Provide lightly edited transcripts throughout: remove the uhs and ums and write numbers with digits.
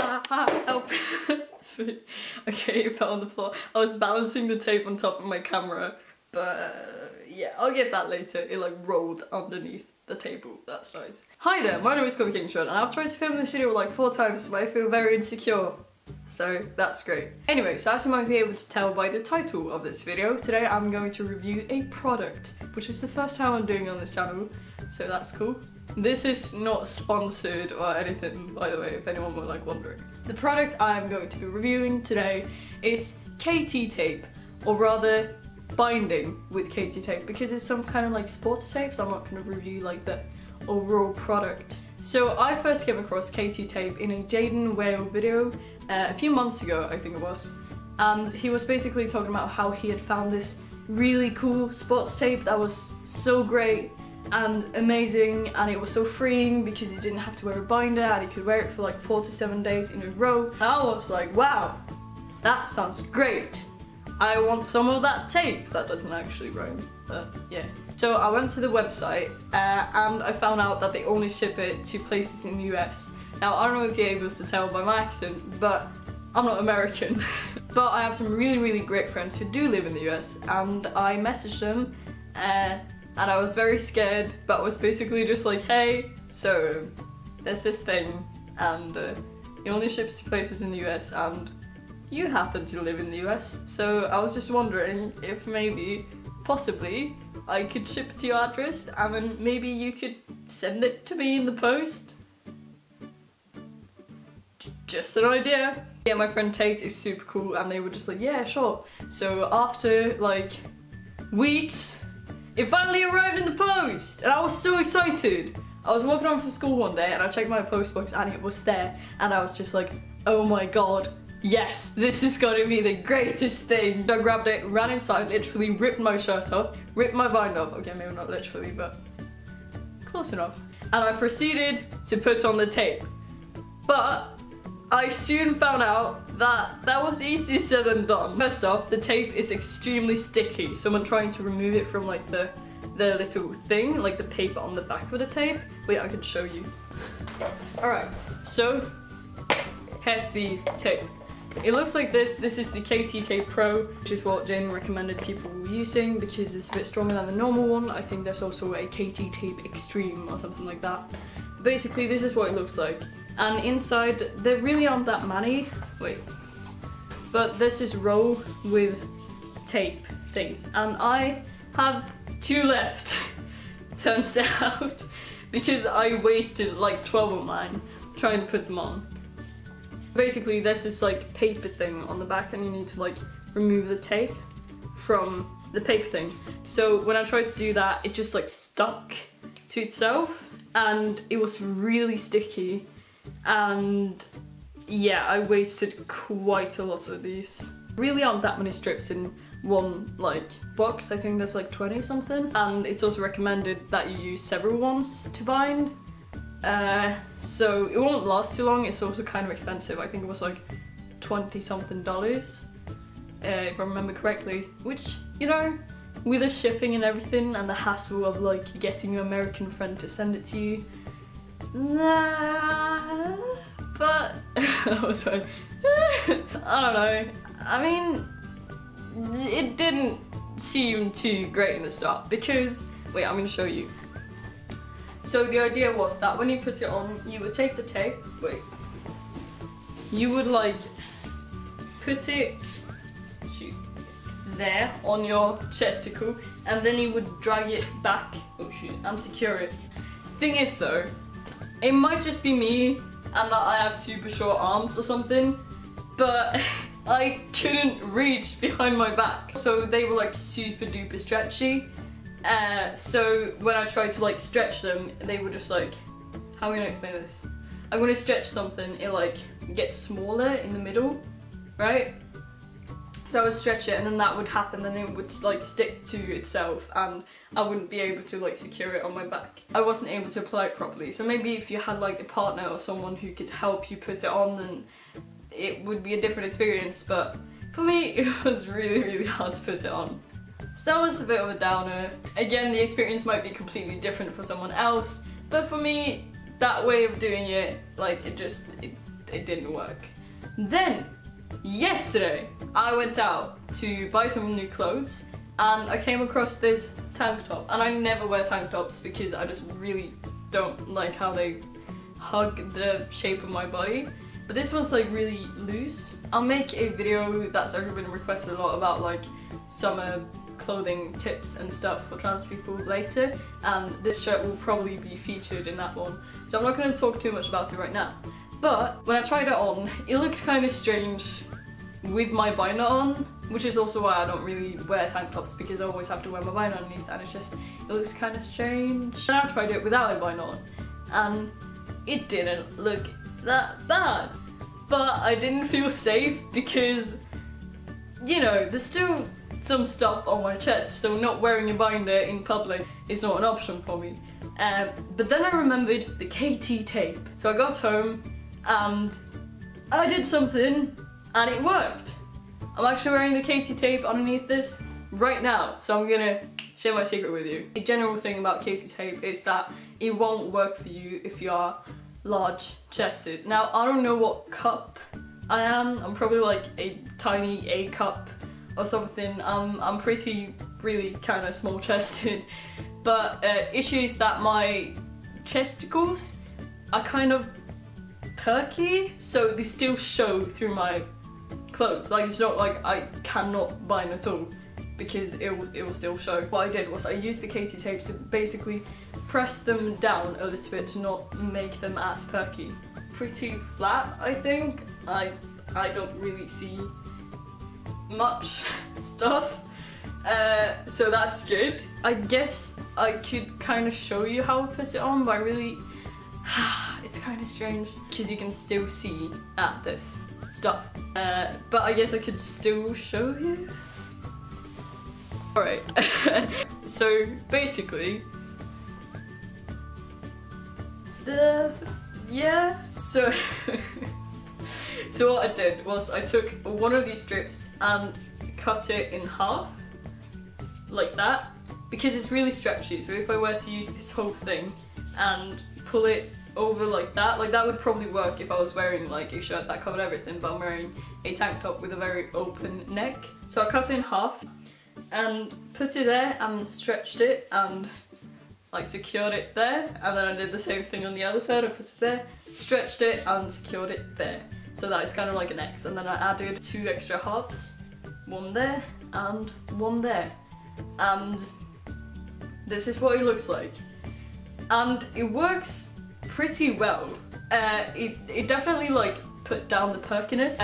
Help. Okay, it fell on the floor. I was balancing the tape on top of my camera, but yeah, I'll get that later. It like rolled underneath the table. That's nice. Hi there, my name is Kovu Kingsrod, and I've tried to film this video like 4 times, but I feel very insecure. So that's great. Anyway, so as you might be able to tell by the title of this video, today I'm going to review a product, which is the first time I'm doing on this channel, so that's cool. This is not sponsored or anything, by the way, if anyone were like wondering. The product I'm going to be reviewing today is KT tape, or rather binding with KT tape, because it's some kind of like sports tape, so I'm not going to review like the overall product. So I first came across KT tape in a Jaden Whale video a few months ago, I think it was, and he was basically talking about how he had found this really cool sports tape that was so great and amazing, and it was so freeing because he didn't have to wear a binder and he could wear it for like 4 to 7 days in a row. And I was like, wow, that sounds great. I want some of that tape. That doesn't actually rhyme, but yeah. So I went to the website and I found out that they only ship it to places in the US. Now, I don't know if you're able to tell by my accent, but I'm not American. But I have some really great friends who do live in the US, and I messaged them and I was very scared, but was basically just like, hey, so there's this thing and it only ships to places in the US and you happen to live in the US, so I was just wondering if maybe, possibly, I could ship it to your address and then maybe you could send it to me in the post. Just an idea. Yeah, my friend Tate is super cool and they were just like, yeah, sure. So after like weeks, it finally arrived in the post and I was so excited. I was walking home from school one day and I checked my post box and it was there and I was just like, oh my god, yes, this is gonna be the greatest thing. So I grabbed it, ran inside, literally ripped my shirt off, ripped my binder off, okay, maybe not literally, but close enough. And I proceeded to put on the tape. But I soon found out that that was easier said than done. First off, the tape is extremely sticky, so when trying to remove it from like the little thing, like the paper on the back of the tape. Wait, I can show you. Alright, so here's the tape. It looks like this. This is the KT Tape Pro, which is what Jane recommended people using because it's a bit stronger than the normal one. I think there's also a KT Tape Extreme or something like that. But basically, this is what it looks like. And inside, there really aren't that many. Wait. But this is roll with tape things. And I have 2 left, turns out, because I wasted like 12 of mine trying to put them on. Basically, there's this like paper thing on the back and you need to like remove the tape from the paper thing. So when I tried to do that, it just like stuck to itself and it was really sticky. And yeah, I wasted quite a lot of these. Really aren't that many strips in one like box. I think there's like 20 something. And it's also recommended that you use several ones to bind. So it won't last too long. It's also kind of expensive. I think it was like $20 something, if I remember correctly. Which, you know, with the shipping and everything and the hassle of like getting your American friend to send it to you, nah, but that was fine. I don't know. I mean, it didn't seem too great in the start because, wait, I'm gonna show you. So the idea was that when you put it on, you would take the tape, wait, you would like put it, shoot, there on your chesticle, and then you would drag it back, oh shoot, and secure it. Thing is though, it might just be me and that I have super short arms or something, but I couldn't reach behind my back. So they were like super duper stretchy. So when I tried to like stretch them, they were just like, how am I gonna explain this? I'm gonna stretch something, it like gets smaller in the middle, right? So I would stretch it and then that would happen, then it would like stick to itself and I wouldn't be able to like secure it on my back. I wasn't able to apply it properly. So maybe if you had like a partner or someone who could help you put it on, then it would be a different experience, but for me it was really hard to put it on. So that was a bit of a downer. Again, the experience might be completely different for someone else, but for me, that way of doing it, like it it didn't work. Then, yesterday, I went out to buy some new clothes and I came across this tank top, and I never wear tank tops because I just really don't like how they hug the shape of my body. But this one's like really loose. I'll make a video that's already been requested a lot about like summer clothing tips and stuff for trans people later, and this shirt will probably be featured in that one. So I'm not going to talk too much about it right now. But when I tried it on, it looked kind of strange with my binder on, which is also why I don't really wear tank tops, because I always have to wear my binder underneath, and it looks kind of strange. And I tried it without a binder on, and it didn't look that bad. But I didn't feel safe because, you know, there's still some stuff on my chest, so not wearing a binder in public is not an option for me. But then I remembered the KT tape. So I got home and I did something and it worked. I'm actually wearing the KT tape underneath this right now, so I'm gonna share my secret with you. A general thing about KT tape is that it won't work for you if you are large chested. Now, I don't know what cup I am. I'm probably like a tiny A cup or something. I'm really kind of small chested, but issue is that my chesticles are kind of perky, so they still show through my clothes. Like, it's not like I cannot bind at all, because it will still show. What I did was I used the KT tapes to basically press them down a little bit to not make them as perky. Pretty flat, I think. I don't really see much stuff, so that's good. I guess I could kind of show you how I put it on, but it's kind of strange because you can still see this stuff. But I guess I could still show you. Alright, so basically, so so what I did was I took one of these strips and cut it in half, like that, because it's really stretchy. So if I were to use this whole thing and pull it over like that would probably work if I was wearing like a shirt that covered everything, but I'm wearing a tank top with a very open neck. So I cut it in half and put it there and stretched it and like secured it there, and then I did the same thing on the other side. I put it there, stretched it and secured it there, so that it's kind of like an X, and then I added 2 extra halves, one there and one there, and this is what it looks like, and it works pretty well. It definitely like put down the perkiness.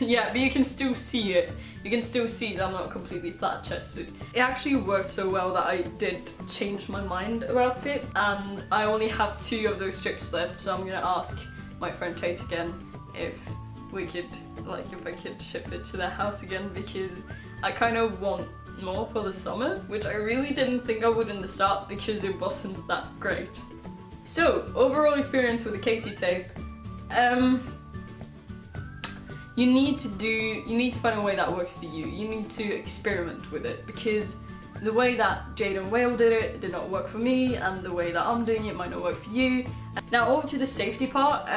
Yeah, but you can still see it. You can still see that I'm not completely flat chested. It actually worked so well that I did change my mind about it, and I only have 2 of those strips left, so I'm gonna ask my friend Tate again if we could, like, if I could ship it to their house again, because I kind of want more for the summer, which I really didn't think I would in the start because it wasn't that great. So, overall experience with the KT tape, you need to find a way that works for you. You need to experiment with it, because the way that Jade and Whale did it did not work for me, and the way that I'm doing it might not work for you. Now over to the safety part.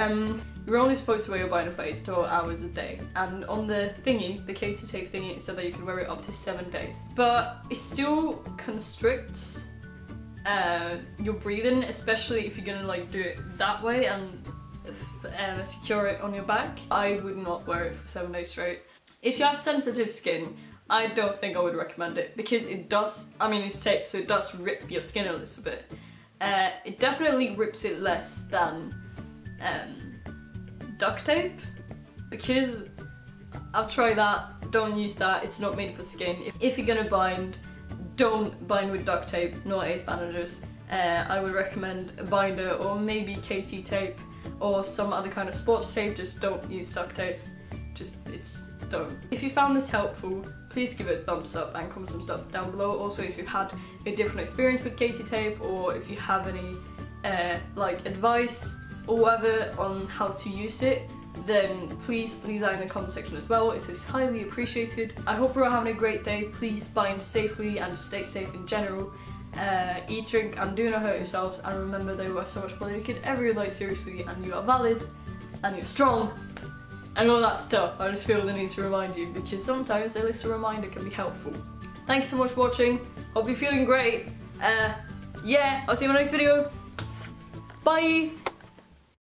You're only supposed to wear your binder for 8 to 12 hours a day, and on the thingy, the KT tape thingy, it said that you can wear it up to 7 days. But it still constricts your breathing, especially if you're gonna like do it that way and secure it on your back. I would not wear it for 7 days straight. If you have sensitive skin, I don't think I would recommend it, because it does, I mean it's tape, so it does rip your skin a little bit. It definitely rips it less than duct tape, because I've tried that. Don't use that, it's not made for skin. If you're gonna bind, don't bind with duct tape, not ace bandages. I would recommend a binder or maybe KT tape or some other kind of sports tape. Just don't use duct tape. Don't. If you found this helpful, please give it a thumbs up and comment some stuff down below. Also, if you've had a different experience with KT tape, or if you have any like advice or whatever on how to use it, then please leave that in the comment section as well. It is highly appreciated. I hope you're all having a great day. Please bind safely and stay safe in general. Eat, drink and do not hurt yourselves, and remember that you are so much more than you could ever realize seriously, and you are valid. and you're strong and all that stuff. I just feel the need to remind you because sometimes a little reminder can be helpful. Thanks so much for watching. Hope you're feeling great. Yeah, I'll see you in my next video. Bye!